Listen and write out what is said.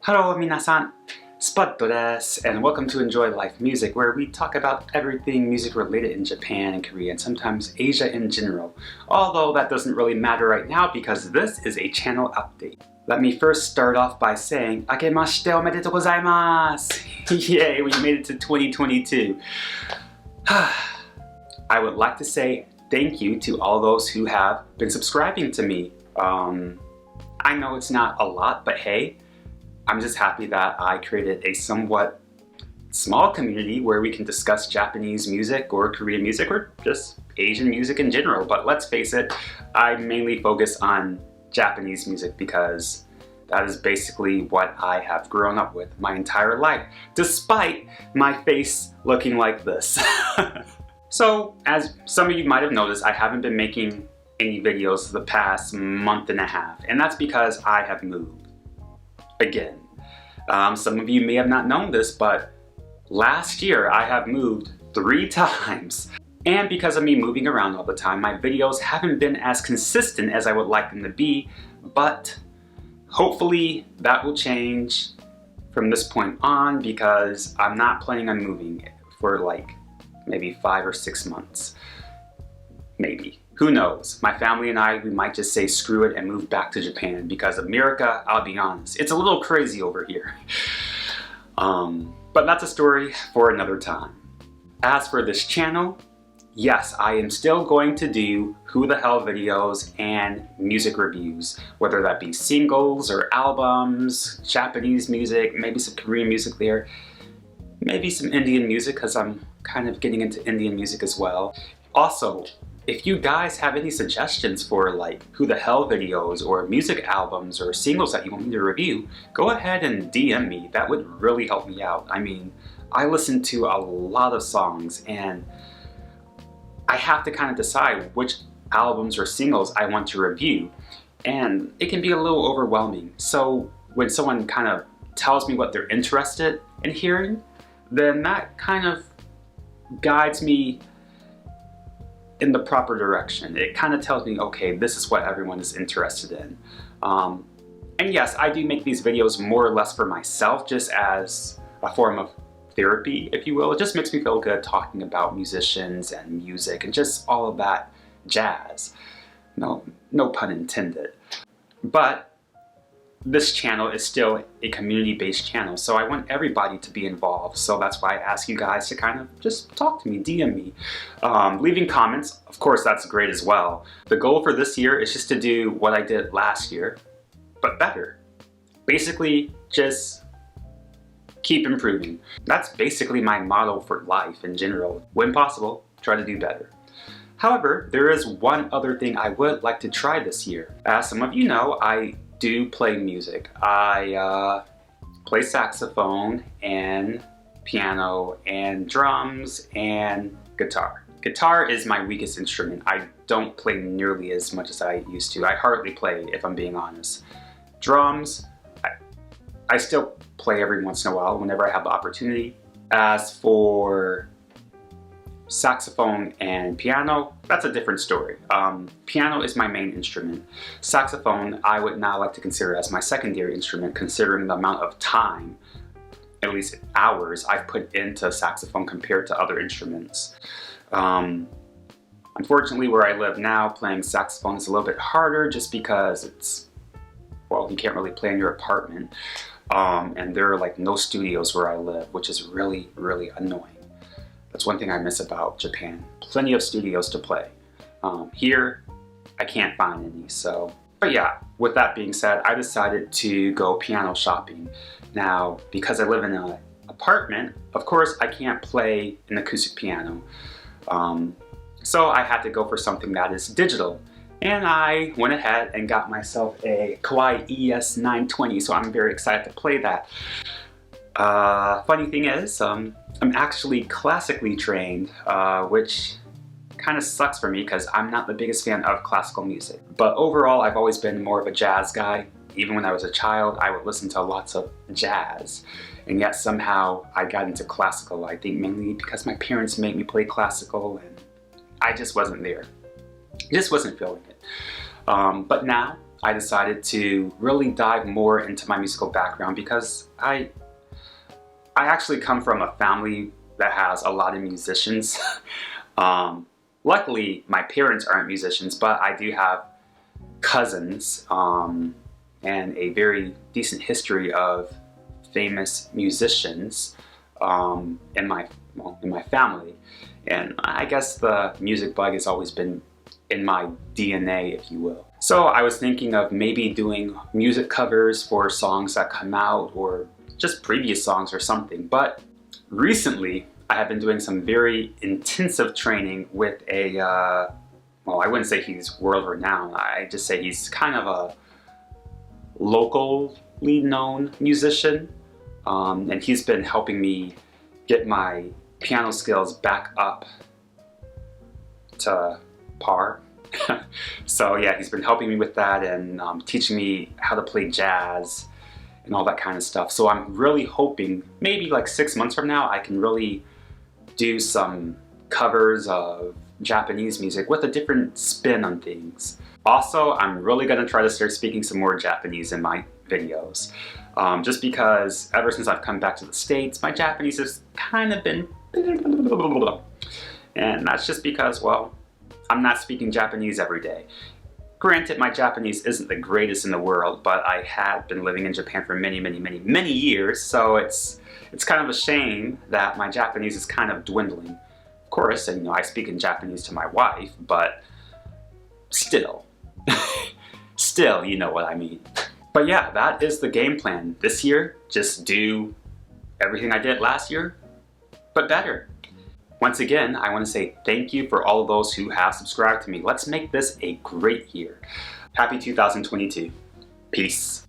Hello, 皆さん。Spud です and welcome to Enjoy Life Music, where we talk about everything music related in Japan and Korea and sometimes Asia in general. Although that doesn't really matter right now because this is a channel update. Let me first start off by saying, 明けましておめでとうございます Yay, we made it to 2022. I would like to say thank you to all those who have been subscribing to me. I know it's not a lot, but hey, I'm just happy that I created a somewhat small community where we can discuss Japanese music or Korean music or just Asian music in general. But let's face it, I mainly focus on Japanese music because that is basically what I have grown up with my entire life, despite my face looking like this. So, as some of you might have noticed, I haven't been making any videos the past month and a half, and that's because I have moved. Again. Some of you may have not known this, but last year I have moved 3 times. And because of me moving around all the time, my videos haven't been as consistent as I would like them to be, but hopefully that will change from this point on because I'm not planning on moving for like maybe 5 or 6 months. Maybe. Who knows? My family and I, we might just say screw it and move back to Japan because America, I'll be honest, it's a little crazy over here. But that's a story for another time. As for this channel, yes, I am still going to do who the hell videos and music reviews, whether that be singles or albums, Japanese music, maybe some Korean music there, maybe some Indian music because I'm kind of getting into Indian music as well. Also, if you guys have any suggestions for like who the hell videos or music albums or singles that you want me to review, go ahead and DM me. That would really help me out. I mean, I listen to a lot of songs and I have to kind of decide which albums or singles I want to review. And it can be a little overwhelming. So when someone kind of tells me what they're interested in hearing, then that kind of guides me in the proper direction. It kind of tells me, okay, this is what everyone is interested in. And yes, I do make these videos more or less for myself, just as a form of therapy, if you will. It just makes me feel good talking about musicians and music and just all of that jazz. No pun intended. But this channel is still a community-based channel, so I want everybody to be involved. So that's why I ask you guys to kind of just talk to me, DM me. Leaving comments, of course, that's great as well. The goal for this year is just to do what I did last year, but better. Basically, just keep improving. That's basically my motto for life in general. When possible, try to do better. However, there is one other thing I would like to try this year. As some of you know, I do play music. I play saxophone and piano and drums and guitar. Guitar is my weakest instrument. I don't play nearly as much as I used to. I hardly play, if I'm being honest. Drums, I still play every once in a while whenever I have the opportunity. As for saxophone and piano, that's a different story. Piano is my main instrument. Saxophone, I would now like to consider as my secondary instrument, considering the amount of time, at least hours, I've put into saxophone compared to other instruments. Unfortunately, where I live now, playing saxophone is a little bit harder just because it's, well, you can't really play in your apartment. And there are like no studios where I live, which is really, really annoying. That's one thing I miss about Japan. Plenty of studios to play. Here, I can't find any, so. But yeah, with that being said, I decided to go piano shopping. Now, because I live in an apartment, of course, I can't play an acoustic piano. So I had to go for something that is digital. And I went ahead and got myself a Kawai ES920, so I'm very excited to play that. Funny thing is, I'm actually classically trained, which kind of sucks for me because I'm not the biggest fan of classical music. But overall, I've always been more of a jazz guy. Even when I was a child, I would listen to lots of jazz. And yet somehow I got into classical, I think mainly because my parents made me play classical and I just wasn't there. Just wasn't feeling it. But now I decided to really dive more into my musical background because I actually come from a family that has a lot of musicians. Luckily, my parents aren't musicians, but I do have cousins and a very decent history of famous musicians in my family. And I guess the music bug has always been in my DNA, if you will. So I was thinking of maybe doing music covers for songs that come out or just previous songs or something. But recently, I have been doing some very intensive training with a, well, I wouldn't say he's world renowned. I just say he's kind of a locally known musician. And he's been helping me get my piano skills back up to par. So yeah, he's been helping me with that and teaching me how to play jazz and all that kind of stuff. So I'm really hoping maybe like 6 months from now I can really do some covers of Japanese music with a different spin on things. Also, I'm really gonna try to start speaking some more Japanese in my videos. Just because ever since I've come back to the States, my Japanese has kind of been and that's just because, well, I'm not speaking Japanese every day. Granted, my Japanese isn't the greatest in the world, but I had been living in Japan for many years, so it's kind of a shame that my Japanese is kind of dwindling. Of course, and, you know, I speak in Japanese to my wife, but still, still, you know what I mean. But yeah, that is the game plan. This year, just do everything I did last year, but better. Once again, I want to say thank you for all of those who have subscribed to me. Let's make this a great year. Happy 2022. Peace.